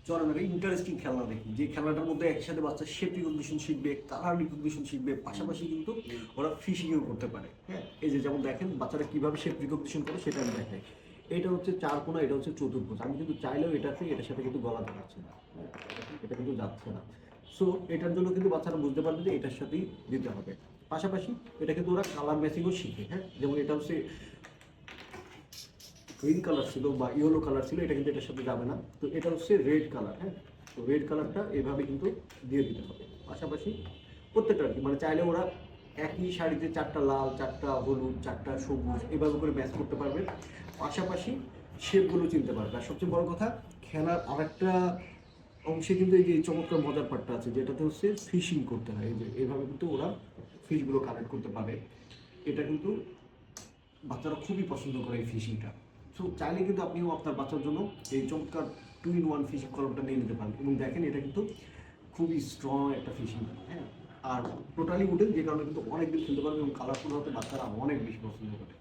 চলেন একটা ইন্টারেস্টিং খেলনা দেখি, যে খেলনাটার মধ্যে একসাথে বাচ্চা শেপ রিকগনিশন শিখবে, কালার রিকগনিশন শিখবে, পাশাপাশি কিন্তু ওরা ফিশিংও করতে পারে। হ্যাঁ, এই যে যেমন দেখেন বাচ্চারা কিভাবে শেপ রিকগনিশন করে সেটা আমি দেখাই। এটা হচ্ছে চারকোনা, এটা হচ্ছে চতুর্ভুজ। আমি কিন্তু চাইলেও এটার সাথে কিন্তু গলা যাচ্ছে না। হ্যাঁ, এটা কিন্তু যাচ্ছে না। সো এটার জন্য কিন্তু বাচ্চারা বুঝতে পারবে যে এটার সাথেই দিতে হবে। পাশাপাশি এটা কিন্তু ওরা কালার ম্যাচিংও শিখে। হ্যাঁ, যেমন এটা হচ্ছে গ্রিন কালার ছিল বা ইয়েলো কালার ছিল, এটা কিন্তু এটার সাথে যাবে না। তো এটা হচ্ছে রেড কালার। হ্যাঁ, তো রেড কালারটা এভাবে কিন্তু দিয়ে দিতে হবে। পাশাপাশি প্রত্যেকটা আর কি, মানে চাইলে ওরা একই শাড়িতে চারটা লাল, চারটা হলুদ, চারটা সবুজ এভাবে করে ম্যাচ করতে পারবে। পাশাপাশি শেপগুলো চিনতে পারবে। আর সবচেয়ে বড় কথা, খেলার আরেকটা অংশে কিন্তু এই যে চমৎকার মজার পার্টটা আছে, যেটাতে হচ্ছে ফিশিং করতে হয়। এই যে এইভাবে কিন্তু ওরা ফিশগুলো কালেক্ট করতে পারে। এটা কিন্তু বাচ্চারা খুবই পছন্দ করে এই ফিশিংটা। সো চাইলে কিন্তু আপনিও আপনার বাচ্চার জন্য এই চমৎকার 2-in-1 ফিশিং কলমটা নিয়ে নিতে পারেন। এবং দেখেন এটা কিন্তু খুবই স্ট্রং একটা ফিশিং। হ্যাঁ, আর টোটালি উডেন, যে কারণে কিন্তু অনেকদিন খেলতে পারবে এবং কালারফুল হতে বাচ্চারা অনেক বেশি পছন্দ করে।